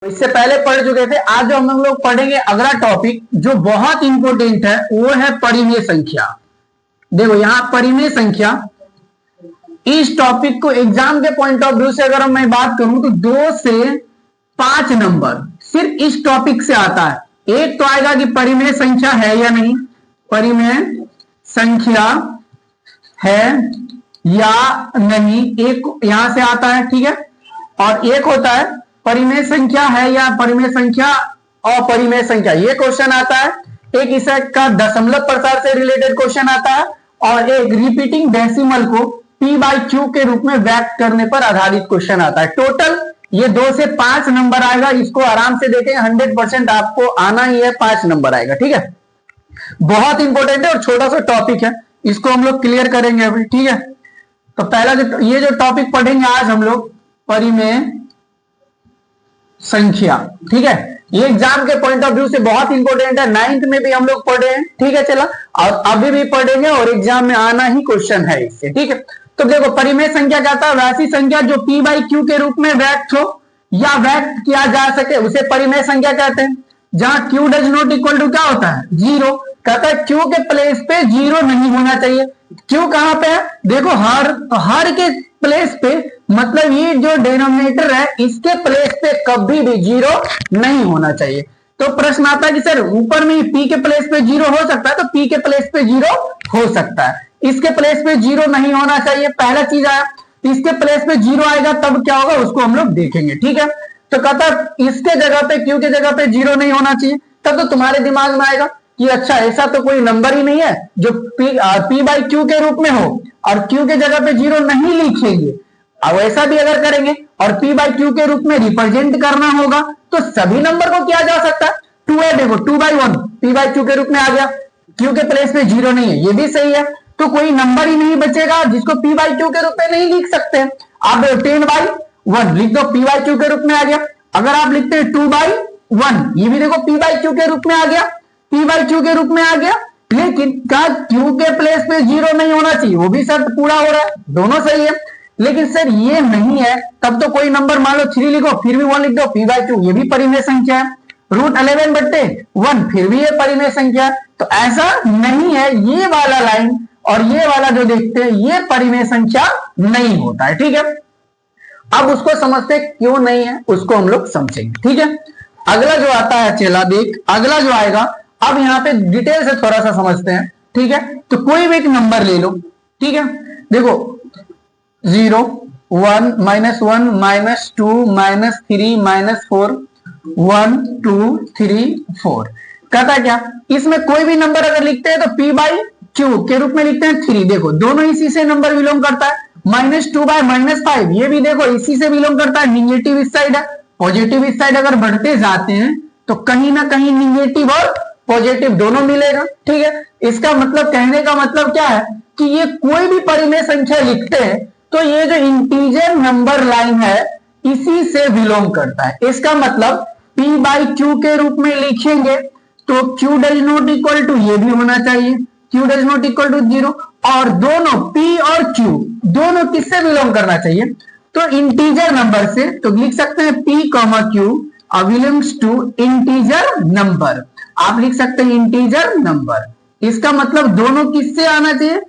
इससे पहले पढ़ चुके थे। आज जो हम लोग पढ़ेंगे अगला टॉपिक जो बहुत इंपॉर्टेंट है वो है परिमेय संख्या। देखो यहां परिमेय संख्या, इस टॉपिक को एग्जाम के पॉइंट ऑफ व्यू से अगर मैं बात करूं तो 2 से 5 नंबर सिर्फ इस टॉपिक से आता है। एक तो आएगा कि परिमेय संख्या है या नहीं, परिमेय संख्या है या नहीं, एक यहां से आता है, ठीक है। और एक होता है परिमेय संख्या है या परिमेय संख्या अपरिमेय संख्या, ये क्वेश्चन आता है। एक इसका दशमलव प्रसार से रिलेटेड क्वेश्चन आता है और एक रिपीटिंग डेसिमल को p/q के रूप में व्यक्त करने पर आधारित क्वेश्चन आता है। टोटल ये 2 से 5 नंबर आएगा। इसको आराम से देखें, 100% आपको आना ही है, 5 नंबर आएगा, ठीक है। बहुत इंपॉर्टेंट है और छोटा सा टॉपिक है, इसको हम लोग क्लियर करेंगे अभी, ठीक है। तो पहला ये जो टॉपिक पढ़ेंगे आज हम लोग परिमेय संख्या, ठीक है। ये एग्जाम के पॉइंट ऑफ व्यू से बहुत इंपॉर्टेंट है। 9th में भी हम लोग पढ़े हैं, ठीक है, चला, और अभी भी पढ़ेंगे और एग्जाम में आना ही क्वेश्चन है इससे, ठीक है। तो देखो परिमेय संख्या कहता है वैसी संख्या जो p/q के रूप में व्यक्त हो या व्यक्त किया जा सके उसे परिमेय संख्या कहते हैं। जहां q does not equal to क्या होता है, 0। कहता है q के प्लेस पे 0 नहीं होना चाहिए। q कहां पे है, देखो हर के प्लेस पे, मतलब ये जो डिनोमिनेटर है इसके प्लेस पे कभी भी 0 नहीं होना चाहिए। तो प्रश्न आता है कि सर ऊपर में p के प्लेस पे 0 हो सकता है, तो p के प्लेस पे 0 हो सकता है, इसके प्लेस पे 0 नहीं होना चाहिए। पहला चीज आया, इसके प्लेस पे 0 आएगा तब क्या होगा उसको हम लोग देखेंगे, ठीक है। तो कहता है इसके जगह पे q के जगह पे 0 नहीं होना चाहिए। तब तो तुम्हारे दिमाग में आएगा कि अच्छा ऐसा तो कोई नंबर ही नहीं है जो p/q के रूप में हो और q के जगह पे 0 नहीं लिखेंगे। अब ऐसा भी अगर करेंगे और p/q के रूप में रिप्रेजेंट करना होगा तो सभी नंबर को किया जा सकता है। 2 है, देखो 2/1 p/q के रूप में आ गया, q के प्लेस पे 0 नहीं है, ये भी सही है। तो कोई नंबर ही नहीं बचेगा जिसको p/q के रूप में नहीं लिख सकते। आप 10/1 लिख दो, p/q के रूप में आ गया। अगर आप लिखते हैं 2/1, ये भी देखो p/q के रूप में आ गया, p/q के रूप में आ गया। लेकिन क्या q के प्लेस पे 0 नहीं होना चाहिए, वो भी शर्त पूरा हो रहा है, दोनों सही है। लेकिन सर ये नहीं है, तब तो कोई नंबर मान लो 3 लिखो फिर भी 1 लिख दो, p/q ये भी परिमेय संख्या है। √11/1 फिर भी ये परिमेय संख्या है। तो ऐसा नहीं है, ये वाला लाइन और ये वाला जो देखते हैं ये परिमेय संख्या नहीं होता है, ठीक है। अब उसको समझते क्यों नहीं है उसको हम लोग समझेंगे, ठीक है। अगला जो आता है, चला देख अगला जो आएगा, अब यहाँ पे डिटेल से थोड़ा सा समझते हैं, ठीक है। तो कोई भी एक नंबर ले लो, ठीक है। देखो 0, 1, -1, -2, -3, -4, 1, 2, 3, 4। कहता है क्या, इसमें कोई भी नंबर अगर लिखते हैं तो p/q के रूप में लिखते हैं 3। देखो दोनों इसी से नंबर बिलोंग करता है। -2/-5 ये भी देखो इसी से बिलोंग करता है, निगेटिव इस साइड है, पॉजिटिव इस साइड। अगर बढ़ते जाते हैं तो कहीं ना कहीं निगेटिव और पॉजिटिव दोनों मिलेगा, ठीक है। इसका मतलब, कहने का मतलब क्या है कि ये कोई भी परिमेय संख्या लिखते हैं तो ये जो इंटीजर नंबर लाइन है इसी से बिलोंग करता है। इसका मतलब p/q के रूप में लिखेंगे तो q does not equal to ये भी होना चाहिए, q does not equal to 0। और दोनों p और q दोनों किससे बिलोंग करना चाहिए, तो इंटीजर नंबर से। तो लिख सकते हैं p, q belongs to integer number, आप लिख सकते हैं इंटीजर नंबर। इसका मतलब दोनों किससे आना चाहिए,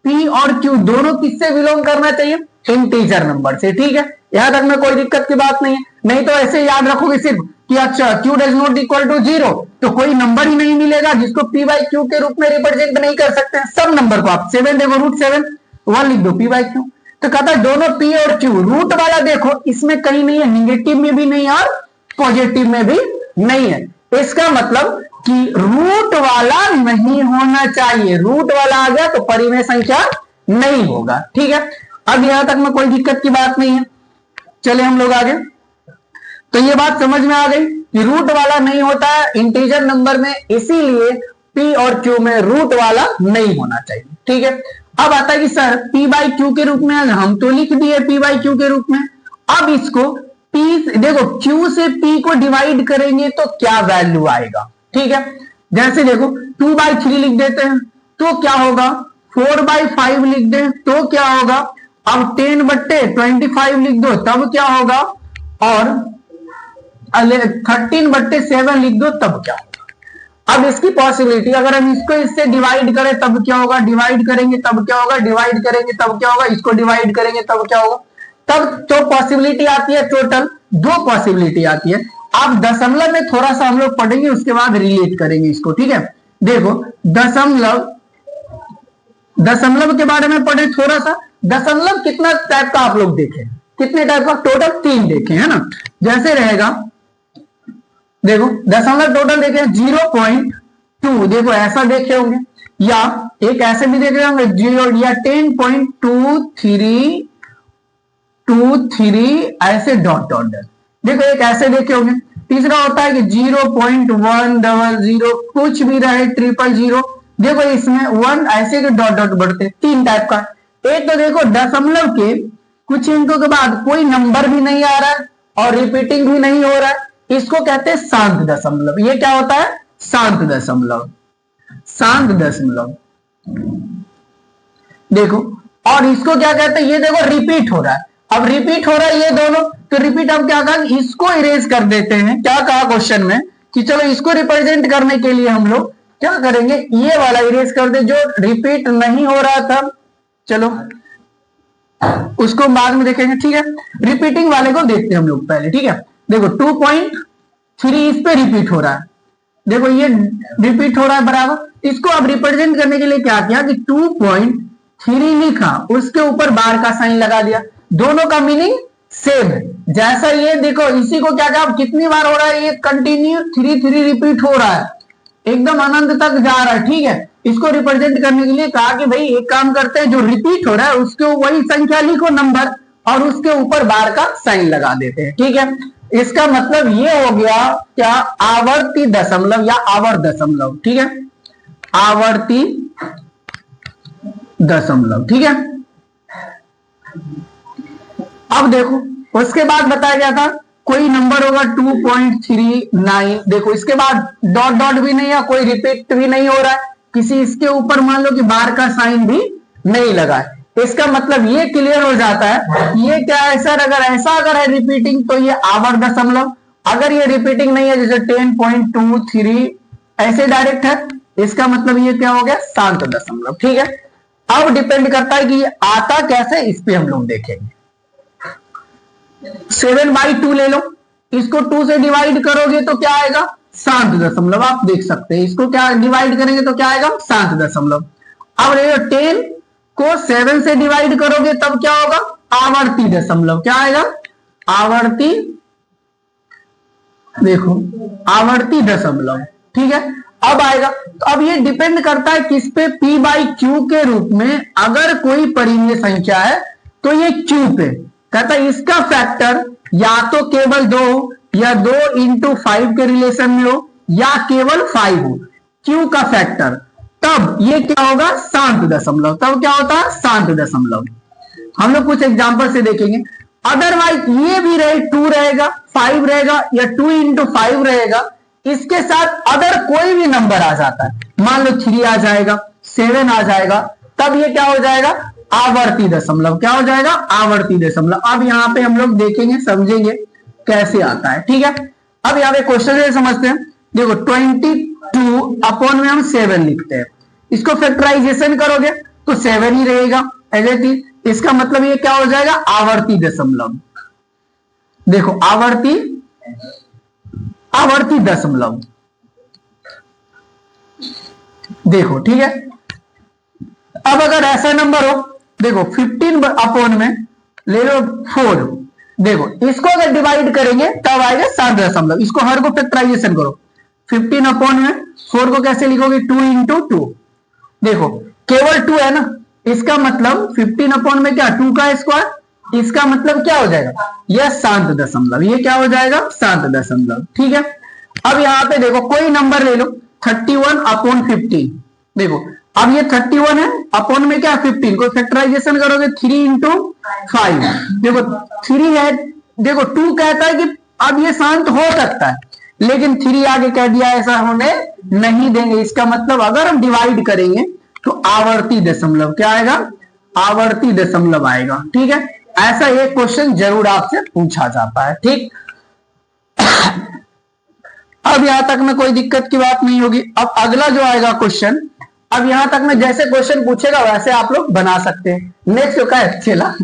p और q दोनों किससे बिलोंग करना चाहिए, इंटीजर नंबर से, ठीक है। यहां तक में कोई दिक्कत की बात नहीं है। नहीं तो ऐसे याद रखोगे सिर्फ कि अच्छा q does not equal to 0 तो कोई नंबर ही नहीं मिलेगा जिसको p/q के रूप में रिप्रेजेंट नहीं कर सकते हैं। सब नंबर को आप 7 देखो, √7 1 लिख दो p/q। तो कहता है दोनों p और q, रूट वाला देखो इसमें कहीं नहीं है, निगेटिव में भी नहीं और पॉजिटिव में भी नहीं है। इसका मतलब कि रूट वाला नहीं होना चाहिए, रूट वाला आ गया तो परिमेय संख्या नहीं होगा, ठीक है। अब यहां तक में कोई दिक्कत की बात नहीं है। चले हम लोग आगे। तो ये बात समझ में आ गई कि रूट वाला नहीं होता है इंटीजर नंबर में, इसीलिए p और q में रूट वाला नहीं होना चाहिए, ठीक है। अब आता है कि सर p/q के रूप में हम तो लिख दिए p/q के रूप में। अब इसको p, देखो q से p को डिवाइड करेंगे तो क्या वैल्यू आएगा, ठीक है। जैसे देखो 2/3 लिख देते हैं तो क्या होगा, 4/5 लिख दें तो क्या होगा, अब 10/25 लिख दो तब क्या होगा, और 13/7 लिख दो तब क्या होगा। अब इसकी पॉसिबिलिटी, अगर हम इसको इससे डिवाइड करें तब क्या होगा, डिवाइड करेंगे तब क्या होगा, डिवाइड करेंगे तब क्या होगा, इसको डिवाइड करेंगे तब क्या होगा। तब तो पॉसिबिलिटी आती है टोटल 2 पॉसिबिलिटी आती है। आप दशमलव में थोड़ा सा हम लोग पढ़ेंगे, उसके बाद रिलेट करेंगे इसको, ठीक है। देखो दशमलव के बारे में पढ़े थोड़ा सा। दशमलव कितना टाइप का आप लोग देखें, कितने टाइप का, टोटल 3 देखे, है ना। जैसे रहेगा, देखो दशमलव टोटल देखे 0.2, देखो ऐसा देखे होंगे, या एक ऐसे भी देखे होंगे 0 या 10.23 ऐसे डॉट डॉट। देखो एक ऐसे देखे होंगे। तीसरा होता है कि 0.100 कुछ भी रहे 000। देखो इसमें 1 ऐसे के डॉट डॉट बढ़ते, 3 टाइप का। एक तो देखो दशमलव के कुछ अंकों के बाद कोई नंबर भी नहीं आ रहा है और रिपीटिंग भी नहीं हो रहा है, इसको कहते हैं शांत दशमलव। ये क्या होता है, शांत दशमलव, शांत दशमलव। देखो और इसको क्या कहते हैं, ये देखो रिपीट हो रहा है। अब रिपीट हो रहा है ये दोनों, तो रिपीट हम क्या कहा, इसको इरेज कर देते हैं। क्या कहा क्वेश्चन में कि चलो इसको रिप्रेजेंट करने के लिए हम लोग क्या करेंगे, ये वाला इरेज कर दे जो रिपीट नहीं हो रहा था। चलो उसको बाद में देखेंगे, ठीक है। रिपीटिंग वाले को देखते हैं हम लोग पहले, ठीक है। देखो 2.3 इस पे रिपीट हो रहा है, देखो ये रिपीट हो रहा है बराबर। इसको अब रिप्रेजेंट करने के लिए क्या किया कि 2.3 लिखा, उसके ऊपर बार का साइन लगा दिया। दोनों का मीनिंग सेम है। जैसा ये देखो, इसी को क्या कहा, कितनी बार हो रहा है, ये कंटिन्यू 3 रिपीट हो रहा है, एकदम अनंत तक जा रहा है, ठीक है। इसको रिप्रेजेंट करने के लिए कहा कि भाई एक काम करते हैं, जो रिपीट हो रहा है उसके वही संख्या लिखो नंबर, और उसके ऊपर बार का साइन लगा देते हैं, ठीक है। इसका मतलब ये हो गया क्या, आवर्ती दशमलव या आवर्त दशमलव, ठीक है, आवर्ती दशमलव, ठीक है। अब देखो उसके बाद बताया गया था कोई नंबर होगा 2.39, देखो इसके बाद डॉट डॉट भी नहीं है, कोई रिपीट भी नहीं हो रहा है, किसी इसके ऊपर मान लो कि बार का साइन भी नहीं लगा है। इसका मतलब ये क्लियर हो जाता है, ये क्या है सर, अगर ऐसा अगर है रिपीटिंग तो ये आवर्त दशमलव, अगर ये रिपीटिंग नहीं है जैसे 10.23 ऐसे डायरेक्ट है, इसका मतलब ये क्या हो गया, शांत दशमलव, ठीक है। अब डिपेंड करता है कि ये आता कैसे, इस पे हम लोग देखेंगे। 7/2 ले लो, इसको 2 से डिवाइड करोगे तो क्या आएगा, शांत दशमलव। आप देख सकते हैं इसको क्या डिवाइड करेंगे तो क्या आएगा, शांत दशमलव। अब 10 को 7 से डिवाइड करोगे तब क्या होगा, आवर्ती दशमलव। क्या आएगा, आवर्ती, देखो आवर्ती दशमलव, ठीक है। अब आएगा, तो अब ये डिपेंड करता है किस पे, p/q के रूप में अगर कोई परिमेय संख्या है तो ये q पे कहता है इसका फैक्टर या तो केवल 2 या 2 × 5 के रिलेशन में हो, या केवल 5 हो, q का फैक्टर, तब ये क्या होगा, शांत दशमलव। तब क्या होता है, शांत दशमलव। हम लोग कुछ एग्जांपल से देखेंगे। अदरवाइज ये भी रहे 2 रहेगा, 5 रहेगा, या 2 × 5 रहेगा, इसके साथ अगर कोई भी नंबर आ जाता है, मान लो 3 आ जाएगा, 7 आ जाएगा, तब ये क्या हो जाएगा, आवर्ती दशमलव। क्या हो जाएगा, आवर्ती दशमलव। अब यहां पे हम लोग देखेंगे, समझेंगे कैसे आता है, ठीक है। अब यहाँ पे क्वेश्चन से समझते हैं। देखो 22 में हम 7 लिखते हैं, इसको फैक्टराइजेशन करोगे तो 7 ही रहेगा एज इट इज। इसका मतलब ये क्या हो जाएगा, आवर्ती दशमलव। देखो आवर्ती दशमलव, देखो ठीक है। अब अगर ऐसा नंबर हो, देखो 15 में ले लो 4, देखो इसको अगर डिवाइड करेंगे तब आएगा 7 दशमलव। इसको हर को फैक्टराइजेशन करो, 15 में 4 को कैसे लिखोगे, 2 × 2, देखो केवल 2 है ना, इसका मतलब 15 में क्या, 2 का स्क्वायर, इसका मतलब क्या हो जाएगा, यह शांत दशमलव। ये क्या हो जाएगा, शांत दशमलव, ठीक है। अब यहां पे देखो कोई नंबर ले लो 31/15, देखो अब ये 31 है, अपॉन में क्या 15 को फैक्टराइजेशन करोगे 3 × 5, देखो 3 है, देखो 2 कहता है कि अब ये शांत हो सकता है, लेकिन 3 आगे कह दिया ऐसा होने नहीं देंगे। इसका मतलब अगर हम डिवाइड करेंगे तो आवर्ती दशमलव क्या आएगा, आवर्ती दशमलव आएगा, ठीक है। ऐसा एक क्वेश्चन जरूर आपसे पूछा जाता है, ठीक। अब यहां तक में कोई दिक्कत की बात नहीं होगी। अब अगला जो आएगा क्वेश्चन, अब यहां तक में जैसे क्वेश्चन पूछेगा वैसे आप लोग बना सकते हैं। नेक्स्ट जो का है चला